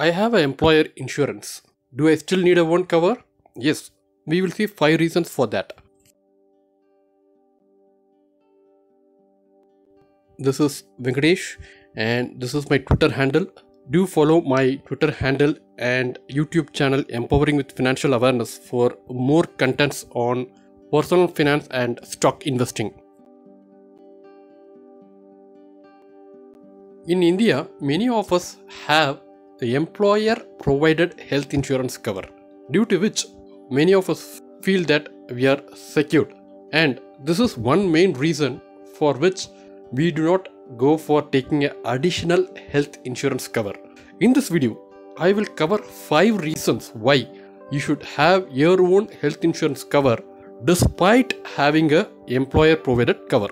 I have an employer insurance. Do I still need a one cover? Yes, we will see 5 reasons for that. This is Venkatesh and this is my Twitter handle. Do follow my Twitter handle and YouTube channel Empowering with Financial Awareness for more contents on personal finance and stock investing. In India, many of us have the employer provided health insurance cover, due to which many of us feel that we are secured. And this is one main reason for which we do not go for taking an additional health insurance cover. In this video, I will cover 5 reasons why you should have your own health insurance cover despite having a employer provided cover.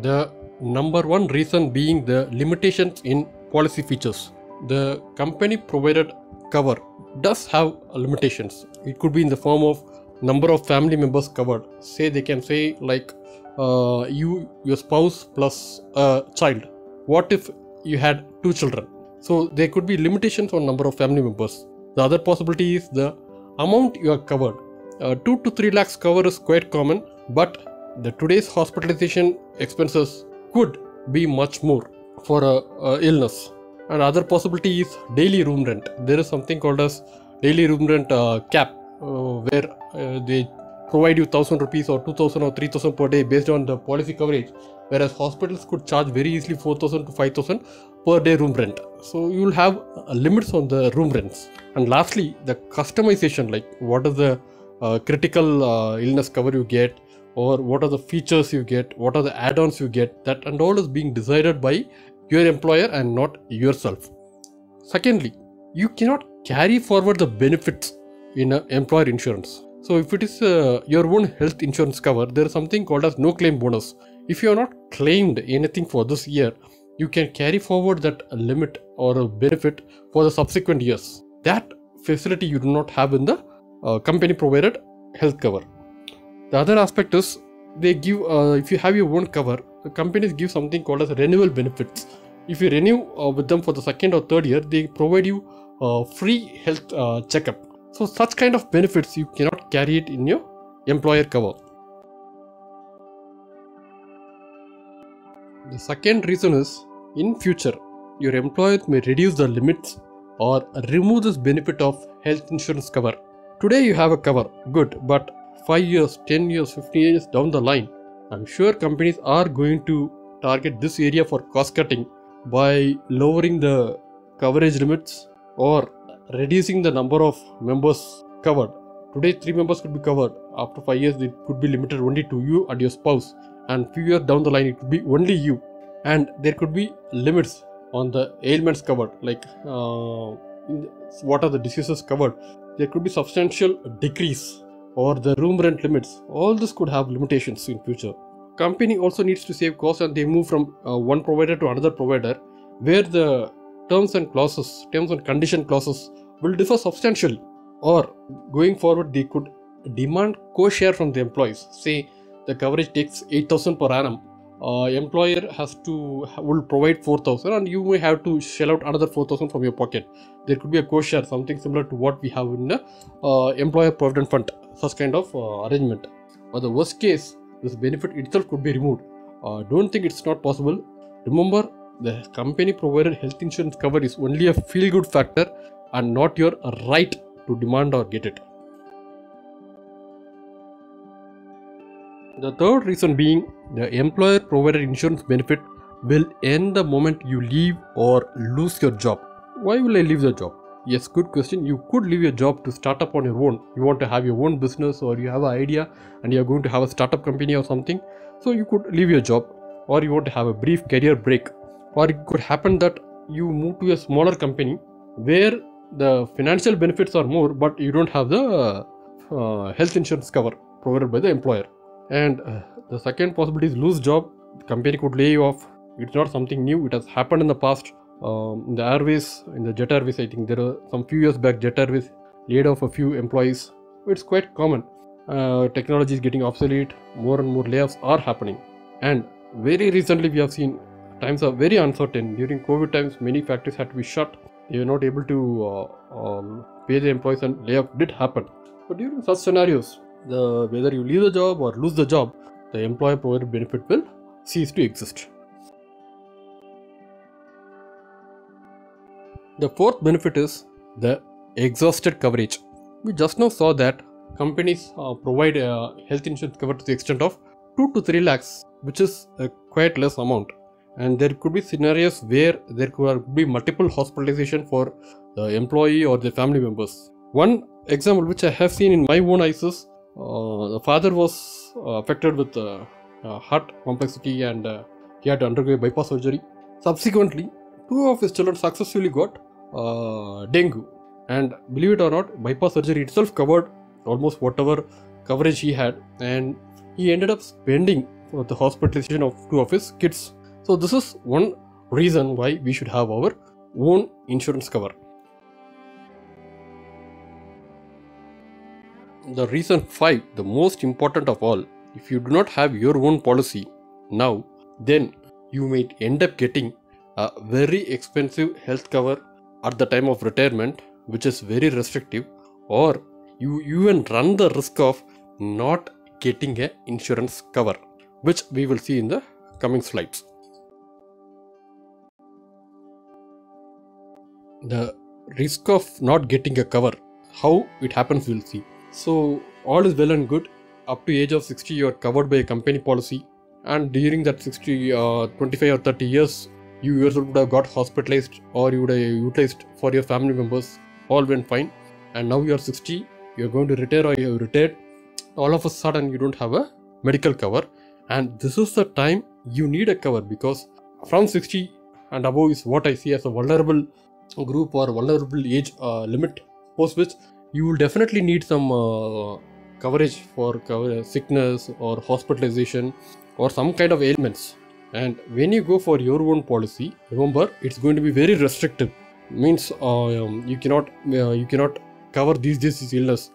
The number one reason being the limitations in policy features. The company provided cover does have limitations. It could be in the form of number of family members covered. Say they can say like your spouse plus a child. What if you had 2 children? So there could be limitations on number of family members. The other possibility is the amount you are covered. 2 to 3 lakhs cover is quite common, but the today's hospitalization expenses could be much more for a illness. And other possibility is daily room rent. There is something called as daily room rent cap, where they provide you 1000 rupees or 2000 or 3000 per day based on the policy coverage, whereas hospitals could charge very easily 4000 to 5000 per day room rent. So you will have limits on the room rents. And lastly, the customization, like what is the critical illness cover you get, or what are the features you get, what are the add-ons you get, that and all is being decided by your employer and not yourself. Secondly, you cannot carry forward the benefits in an employer insurance. So if it is your own health insurance cover, there is something called as no claim bonus. If you are not claimed anything for this year, you can carry forward that limit or a benefit for the subsequent years. That facility you do not have in the company provided health cover. The other aspect is they give, if you have your own cover, the companies give something called as renewal benefits. If you renew with them for the 2nd or 3rd year, they provide you free health checkup. So such kind of benefits you cannot carry it in your employer cover. The second reason is, in future, your employer may reduce the limits or remove this benefit of health insurance cover. Today you have a cover, good, but 5 years, 10 years, 15 years down the line, I'm sure companies are going to target this area for cost cutting by lowering the coverage limits or reducing the number of members covered. Today 3 members could be covered. After 5 years it could be limited only to you and your spouse, and few years down the line it could be only you. And there could be limits on the ailments covered, like what are the diseases covered. There could be substantial decrease, or the room rent limits. All this could have limitations in future. Company also needs to save costs, and they move from one provider to another provider, where the terms and condition clauses will differ substantially. Or going forward, they could demand co-share from the employees. Say the coverage takes 8,000 per annum. Employer will provide 4,000, and you may have to shell out another 4,000 from your pocket. There could be a co-share, something similar to what we have in the employer provident fund, such kind of arrangement. Or the worst case, this benefit itself could be removed. Don't think it's not possible. Remember, the company provided health insurance cover is only a feel-good factor and not your right to demand or get it. The third reason being, the employer provided insurance benefit will end the moment you leave or lose your job. Why will I leave the job? Yes, good question. You could leave your job to start up on your own. You want to have your own business, or you have an idea and you are going to have a startup company or something. So you could leave your job, or you want to have a brief career break, or it could happen that you move to a smaller company where the financial benefits are more, but you don't have the health insurance cover provided by the employer. And the second possibility is lose job. The company could lay you off. It's not something new. It has happened in the past. In the airways, in the Jet Airways, I think there are some few years back, Jet Airways laid off a few employees. It's quite common. Technology is getting obsolete. More and more layoffs are happening. And very recently we have seen times are very uncertain. During COVID times, many factories had to be shut. They were not able to pay the employees, and layoff did happen. But during such scenarios, whether you leave the job or lose the job, the employer provided benefit will cease to exist. The fourth benefit is the exhausted coverage. We just now saw that companies provide health insurance cover to the extent of 2 to 3 lakhs, which is a quite less amount. And there could be scenarios where there could be multiple hospitalization for the employee or the family members. One example which I have seen in my own eyes is the father was affected with heart complexity, and he had to undergo bypass surgery. Subsequently, 2 of his children successfully got dengue, and believe it or not, bypass surgery itself covered almost whatever coverage he had, and he ended up spending for the hospitalization of 2 of his kids. So this is one reason why we should have our own insurance cover. The reason 5, the most important of all, if you do not have your own policy now, then you might end up getting a very expensive health cover at the time of retirement, which is very restrictive, or you even run the risk of not getting an insurance cover, which we will see in the coming slides. The risk of not getting a cover, how it happens, we'll see. So all is well and good. Up to age of 60, you are covered by a company policy, and during that 25 or 30 years, you yourself would have got hospitalized, or you would have utilized for your family members. All went fine, and now you are 60, you are going to retire, or you have retired. All of a sudden, you don't have a medical cover, and this is the time you need a cover, because from 60 and above is what I see as a vulnerable group or vulnerable age limit, post which you will definitely need some coverage for sickness or hospitalization or some kind of ailments. And when you go for your own policy, remember, it's going to be very restrictive. Means you cannot cover this illness.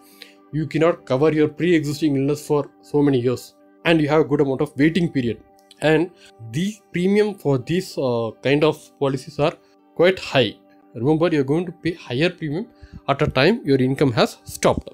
You cannot cover your pre-existing illness for so many years, and you have a good amount of waiting period. And the premium for these kind of policies are quite high. Remember, you're going to pay higher premium at a time your income has stopped.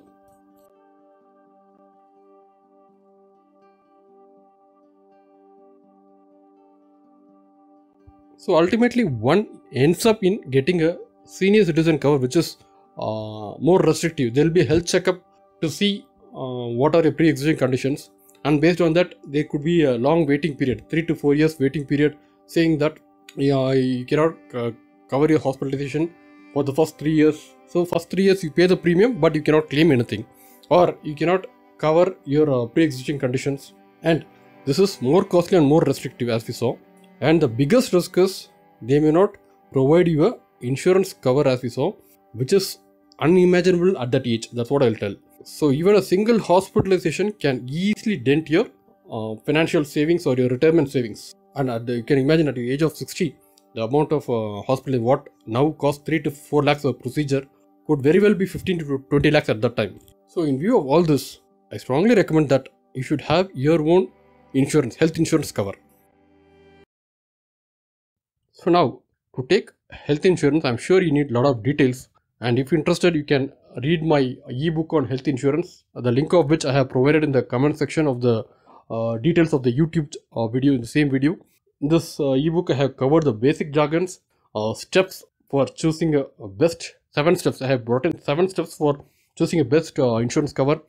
So ultimately, one ends up in getting a senior citizen cover, which is more restrictive. There will be a health checkup to see what are your pre-existing conditions, and based on that, there could be a long waiting period, 3 to 4 years waiting period, saying that you cannot cover your hospitalization for the first 3 years. So first 3 years you pay the premium, but you cannot claim anything, or you cannot cover your pre-existing conditions, and this is more costly and more restrictive, as we saw. And the biggest risk is they may not provide you a insurance cover, as we saw, which is unimaginable at that age. That's what I'll tell. So even a single hospitalization can easily dent your financial savings or your retirement savings. And you can imagine at the age of 60, the amount of hospital what now costs 3 to 4 lakhs of procedure could very well be 15 to 20 lakhs at that time. So in view of all this, I strongly recommend that you should have your own insurance, health insurance cover. So now, to take health insurance, I'm sure you need a lot of details, and if you're interested, you can read my ebook on health insurance, the link of which I have provided in the comment section of the details of the YouTube video in the same video. In this ebook, I have covered the basic jargons, steps for choosing a best, 7 steps. I have brought in 7 steps for choosing a best insurance cover,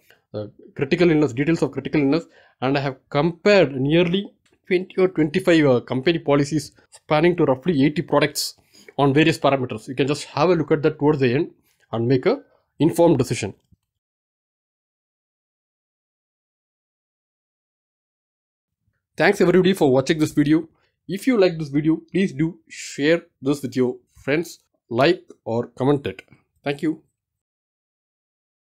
critical illness, details of critical illness, and I have compared nearly 20 or 25 company policies spanning to roughly 80 products on various parameters. You can just have a look at that towards the end and make a informed decision. Thanks everybody for watching this video. If you like this video, please do share this with your friends, like or comment it. Thank you.